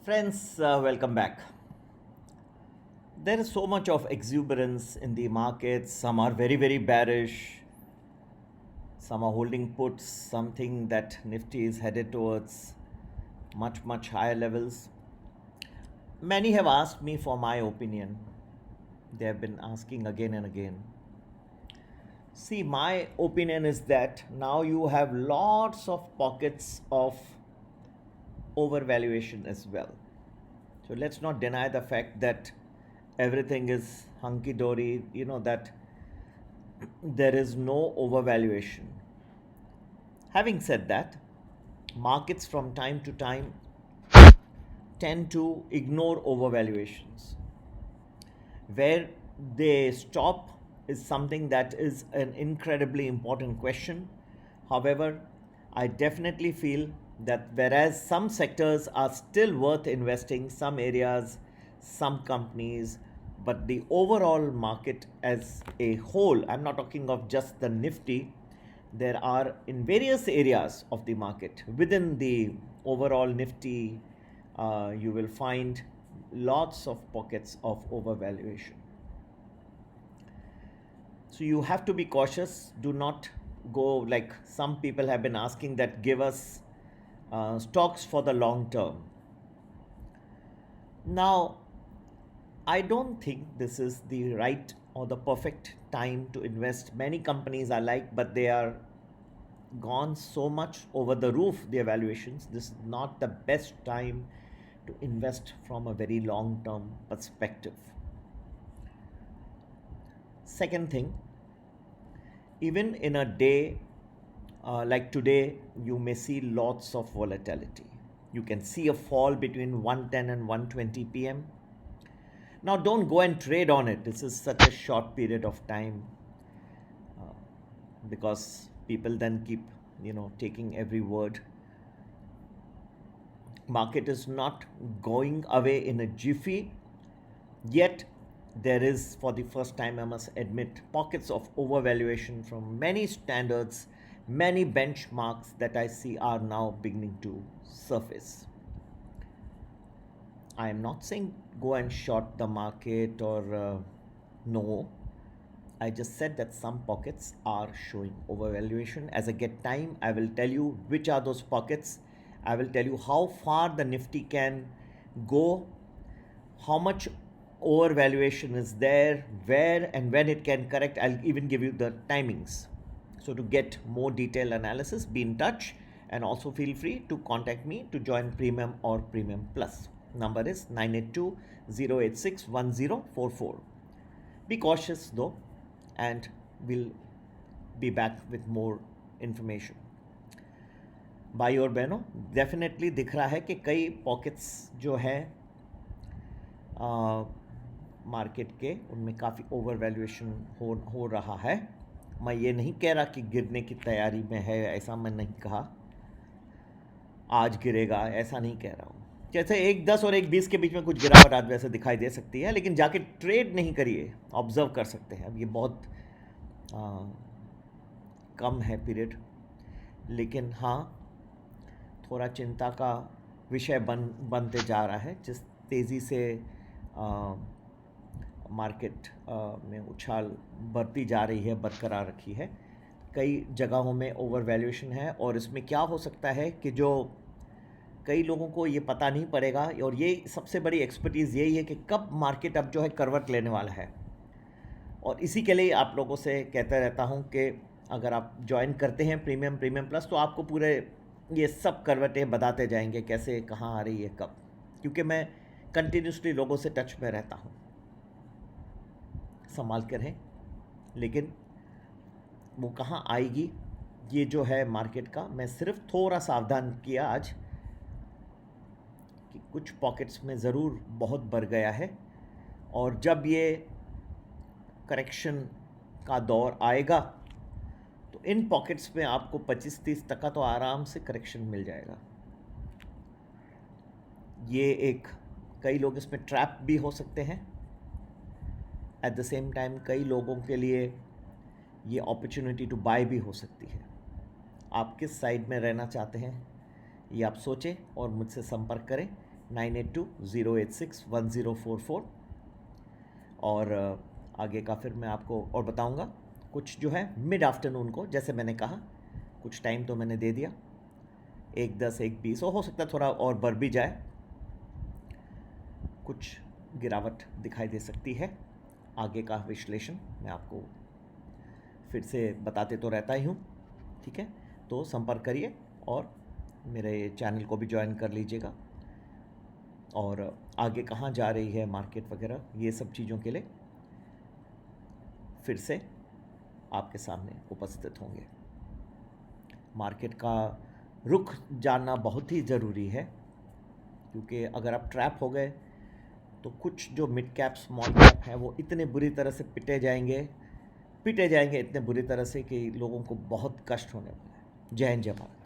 Friends, welcome back. There is so much of exuberance in the markets. Some are very, very bearish. Some are holding puts, something that Nifty is headed towards much, much higher levels. Many have asked me for my opinion. They have been asking again and again. See, my opinion is that now you have lots of pockets of overvaluation as well. So let's not deny the fact that everything is hunky dory, that there is no overvaluation. Having said that, markets from time to time tend to ignore overvaluations. Where they stop is something that is an incredibly important question. However, I definitely feel that whereas some sectors are still worth investing, some areas, some companies, but the overall market as a whole, I'm not talking of just the Nifty, there are in various areas of the market within the overall Nifty, you will find lots of pockets of overvaluation. So you have to be cautious. Do not go like some people have been asking that give us stocks for the long term. Now, I don't think this is the right or the perfect time to invest. Many companies I like, but they are gone so much over the roof, the evaluations. This is not the best time to invest from a very long term perspective. Second thing, even in a day like today, you may see lots of volatility. You can see a fall between 110 and 120 p.m. Now, don't go and trade on it. This is such a short period of time because people then keep, taking every word. Market is not going away in a jiffy, yet there is, for the first time, I must admit, pockets of overvaluation from many standards, many benchmarks that I see are now beginning to surface. I am not saying go and short the market or no. I just said that some pockets are showing overvaluation. As I get time, I will tell you which are those pockets. I will tell you how far the Nifty can go, how much overvaluation is there, where and when it can correct. I'll even give you the timings. So to get more detailed analysis, be in touch and also feel free to contact me to join Premium or Premium Plus. Number is 982 086 1044. Be cautious though, and we'll be back with more information. भाई और बहनों, definitely दिख रहा है कि कई pockets जो है मार्केट के उनमें काफ़ी ओवर वैल्यूएशन हो रहा है. मैं ये नहीं कह रहा कि गिरने की तैयारी में है, ऐसा मैं नहीं कहा. आज गिरेगा ऐसा नहीं कह रहा हूँ. जैसे 1.10 और 1.20 के बीच में कुछ गिरावट आज वैसे दिखाई दे सकती है, लेकिन जाके ट्रेड नहीं करिए, ऑब्जर्व कर सकते हैं. अब ये बहुत कम है पीरियड, लेकिन हाँ, थोड़ा चिंता का विषय बनते जा रहा है. जिस तेज़ी से मार्केट में उछाल बढ़ती जा रही है, बरकरार रखी है, कई जगहों में ओवर वैल्यूएशन है. और इसमें क्या हो सकता है कि जो कई लोगों को ये पता नहीं पड़ेगा, और ये सबसे बड़ी एक्सपर्टीज़ यही है कि कब मार्केट अब जो है करवट लेने वाला है. और इसी के लिए आप लोगों से कहता रहता हूँ कि अगर आप ज्वाइन करते हैं प्रीमियम प्लस, तो आपको पूरे ये सब करवटें बताते जाएंगे कैसे कहाँ आ रही है कब, क्योंकि मैं कंटिन्यूसली लोगों से टच में रहता हूँ. संभाल कर रहें, लेकिन वो कहाँ आएगी ये जो है मार्केट का, मैं सिर्फ थोड़ा सावधान किया आज कि कुछ पॉकेट्स में ज़रूर बहुत बढ़ गया है. और जब ये करेक्शन का दौर आएगा तो इन पॉकेट्स में आपको 25-30% तो आराम से करेक्शन मिल जाएगा. ये एक, कई लोग इसमें ट्रैप भी हो सकते हैं. एट द सेम टाइम कई लोगों के लिए ये अपॉर्चुनिटी टू बाय भी हो सकती है. आप किस साइड में रहना चाहते हैं ये आप सोचें और मुझसे संपर्क करें. 9820861044। और आगे का फिर मैं आपको और बताऊंगा। कुछ जो है मिड आफ्टरनून को, जैसे मैंने कहा, कुछ टाइम तो मैंने दे दिया, 1:10 1:20 हो सकता है थोड़ा और बढ़ भी जाए, कुछ गिरावट दिखाई दे सकती है। आगे का विश्लेषण मैं आपको फिर से बताते तो रहता ही हूँ, ठीक है। तो संपर्क करिए और मेरे चैनल को भी ज्वाइन कर लीजिएगा। और आगे कहाँ जा रही है मार्केट वगैरह, ये सब चीज़ों के लिए फिर से आपके सामने उपस्थित होंगे। मार्केट का रुख जानना बहुत ही ज़रूरी है, क्योंकि अगर आप ट्रैप हो गए तो कुछ जो मिड कैप स्मॉल कैप हैं वो इतने बुरी तरह से पिटे जाएंगे इतने बुरी तरह से कि लोगों को बहुत कष्ट होने वाला है। जय हिंद, जय भारत।